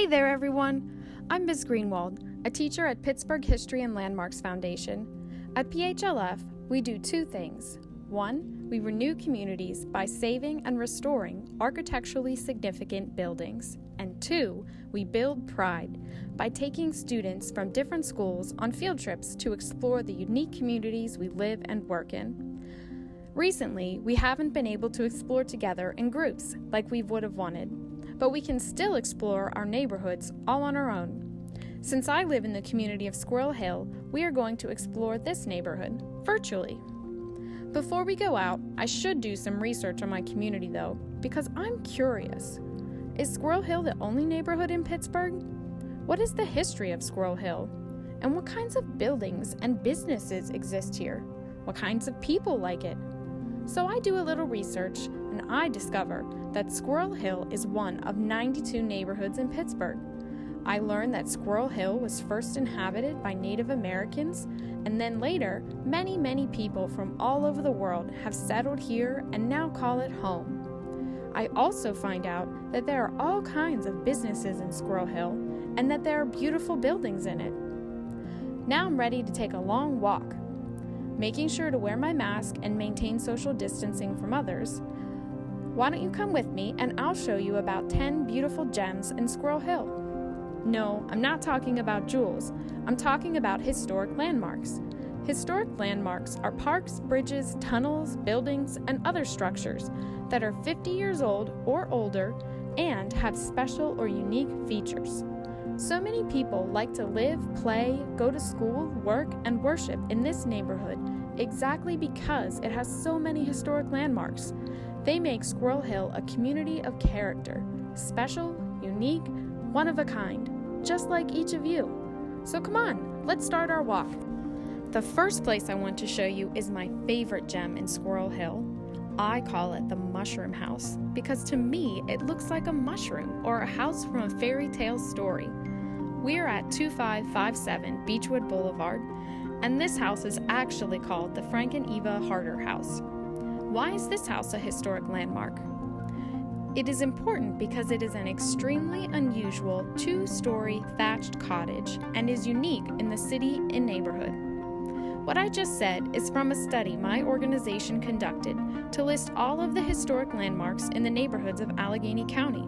Hey there, everyone. I'm Ms. Greenwald, a teacher at Pittsburgh History and Landmarks Foundation. At PHLF, we do two things. One, we renew communities by saving and restoring architecturally significant buildings. And two, we build pride by taking students from different schools on field trips to explore the unique communities we live and work in. Recently, we haven't been able to explore together in groups like we would have wanted, but we can still explore our neighborhoods all on our own. Since I live in the community of Squirrel Hill, we are going to explore this neighborhood virtually. Before we go out, I should do some research on my community though, because I'm curious. Is Squirrel Hill the only neighborhood in Pittsburgh? What is the history of Squirrel Hill? And what kinds of buildings and businesses exist here? What kinds of people like it? So I do a little research and I discover that Squirrel Hill is one of 92 neighborhoods in Pittsburgh. I learned that Squirrel Hill was first inhabited by Native Americans, and then later, many people from all over the world have settled here and now call it home. I also find out that there are all kinds of businesses in Squirrel Hill, and that there are beautiful buildings in it. Now I'm ready to take a long walk, making sure to wear my mask and maintain social distancing from others. Why don't you come with me and I'll show you about 10 beautiful gems in Squirrel Hill. No, I'm not talking about jewels. I'm talking about historic landmarks. Historic landmarks are parks, bridges, tunnels, buildings, and other structures that are 50 years old or older and have special or unique features. So many people like to live, play, go to school, work, and worship in this neighborhood exactly because it has so many historic landmarks. They make Squirrel Hill a community of character, special, unique, one of a kind, just like each of you. So come on, let's start our walk. The first place I want to show you is my favorite gem in Squirrel Hill. I call it the Mushroom House because to me it looks like a mushroom or a house from a fairy tale story. We're at 2557 Beechwood Boulevard, and this house is actually called the Frank and Eva Harder House. Why is this house a historic landmark? It is important because it is an extremely unusual two-story thatched cottage and is unique in the city and neighborhood. What I just said is from a study my organization conducted to list all of the historic landmarks in the neighborhoods of Allegheny County.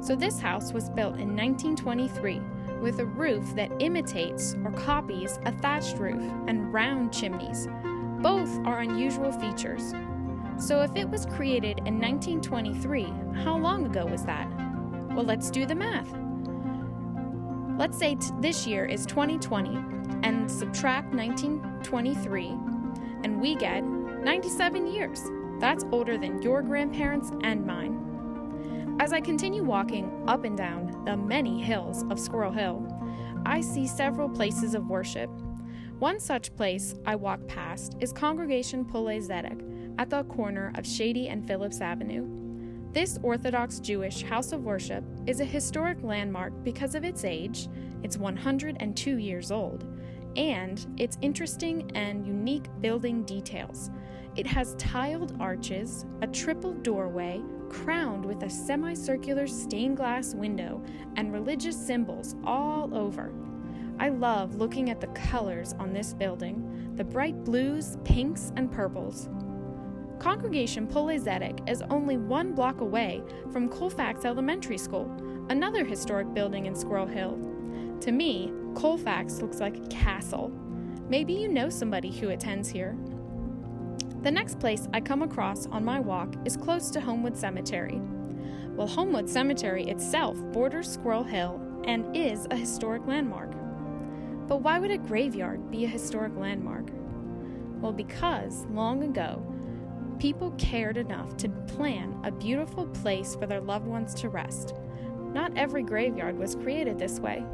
So this house was built in 1923 with a roof that imitates or copies a thatched roof and round chimneys. Both are unusual features. So if it was created in 1923, how long ago was that? Well, let's do the math. Let's say this year is 2020 and subtract 1923 and we get 97 years. That's older than your grandparents and mine. As I continue walking up and down the many hills of Squirrel Hill, I see several places of worship. One such place I walk past is Congregation Pole Zedek at the corner of Shady and Phillips Avenue. This Orthodox Jewish house of worship is a historic landmark because of its age, it's 102 years old, and its interesting and unique building details. It has tiled arches, a triple doorway, crowned with a semicircular stained glass window, and religious symbols all over. I love looking at the colors on this building, the bright blues, pinks, and purples. Congregation Pole Zedek is only 1 block away from Colfax Elementary School, another historic building in Squirrel Hill. To me, Colfax looks like a castle. Maybe you know somebody who attends here. The next place I come across on my walk is close to Homewood Cemetery. Well, Homewood Cemetery itself borders Squirrel Hill and is a historic landmark. But why would a graveyard be a historic landmark? Well, because long ago, people cared enough to plan a beautiful place for their loved ones to rest. Not every graveyard was created this way.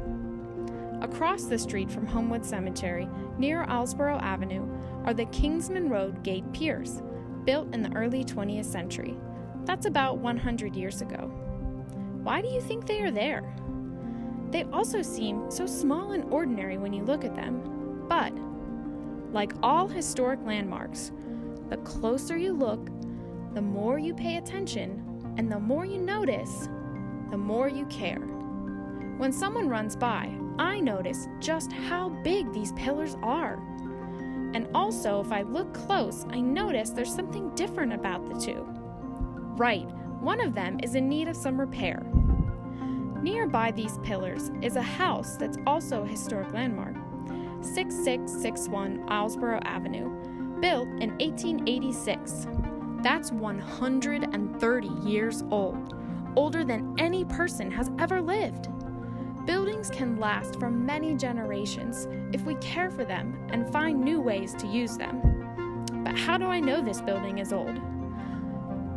Across the street from Homewood Cemetery, near Islesboro Avenue, are the Kingsman Road Gate Piers, built in the early 20th century. That's about 100 years ago. Why do you think they are there? They also seem so small and ordinary when you look at them, but like all historic landmarks, the closer you look, the more you pay attention, and the more you notice, the more you care. When someone runs by, I notice just how big these pillars are. And also, if I look close, I notice there's something different about the two. Right, one of them is in need of some repair. Nearby these pillars is a house that's also a historic landmark, 6661 Islesboro Avenue, built in 1886. That's 130 years old, older than any person has ever lived. Buildings can last for many generations if we care for them and find new ways to use them. But how do I know this building is old?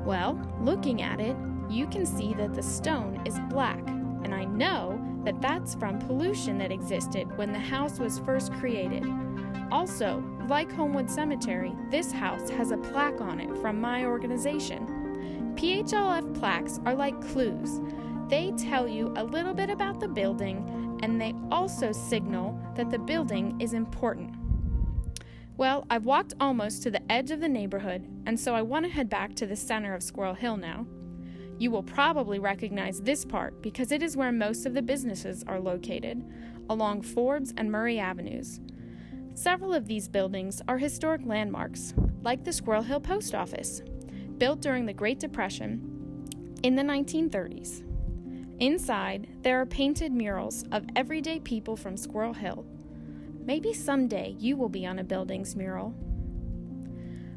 Well, looking at it, you can see that the stone is black, and I know that that's from pollution that existed when the house was first created. Also, like Homewood Cemetery, this house has a plaque on it from my organization. PHLF plaques are like clues. They tell you a little bit about the building, and they also signal that the building is important. Well, I've walked almost to the edge of the neighborhood, and so I want to head back to the center of Squirrel Hill now. You will probably recognize this part because it is where most of the businesses are located, along Forbes and Murray Avenues. Several of these buildings are historic landmarks, like the Squirrel Hill Post Office, built during the Great Depression in the 1930s. Inside, there are painted murals of everyday people from Squirrel Hill. Maybe someday you will be on a building's mural.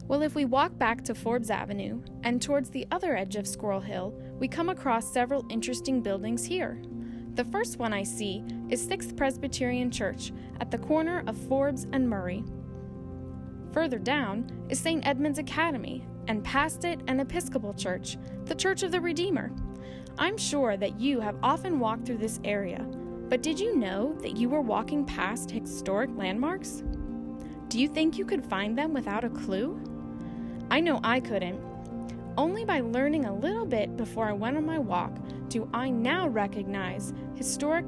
Well, if we walk back to Forbes Avenue and towards the other edge of Squirrel Hill, we come across several interesting buildings here. The first one I see is 6th Presbyterian Church at the corner of Forbes and Murray. Further down is St. Edmund's Academy, and past it an Episcopal church, the Church of the Redeemer. I'm sure that you have often walked through this area, but did you know that you were walking past historic landmarks? Do you think you could find them without a clue? I know I couldn't. Only by learning a little bit before I went on my walk do I now recognize historic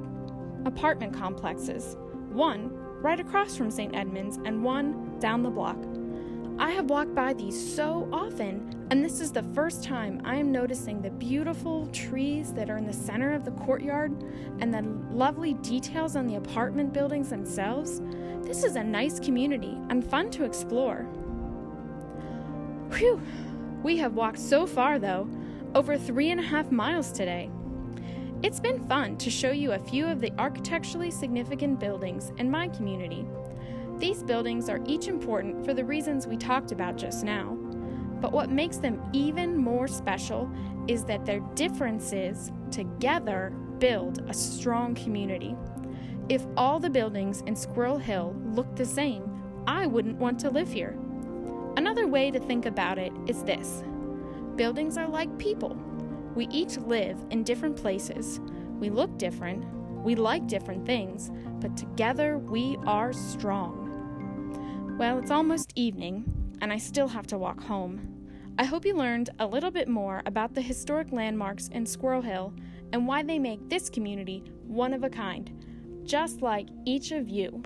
apartment complexes, one right across from St. Edmund's and one down the block. I have walked by these so often, and this is the first time I am noticing the beautiful trees that are in the center of the courtyard and the lovely details on the apartment buildings themselves. This is a nice community and fun to explore. Whew! We have walked so far, though, over 3.5 miles today. It's been fun to show you a few of the architecturally significant buildings in my community. These buildings are each important for the reasons we talked about just now, but what makes them even more special is that their differences together build a strong community. If all the buildings in Squirrel Hill looked the same, I wouldn't want to live here. Another way to think about it is this. Buildings are like people. We each live in different places. We look different. We like different things, but together we are strong. Well, it's almost evening, and I still have to walk home. I hope you learned a little bit more about the historic landmarks in Squirrel Hill and why they make this community one of a kind, just like each of you.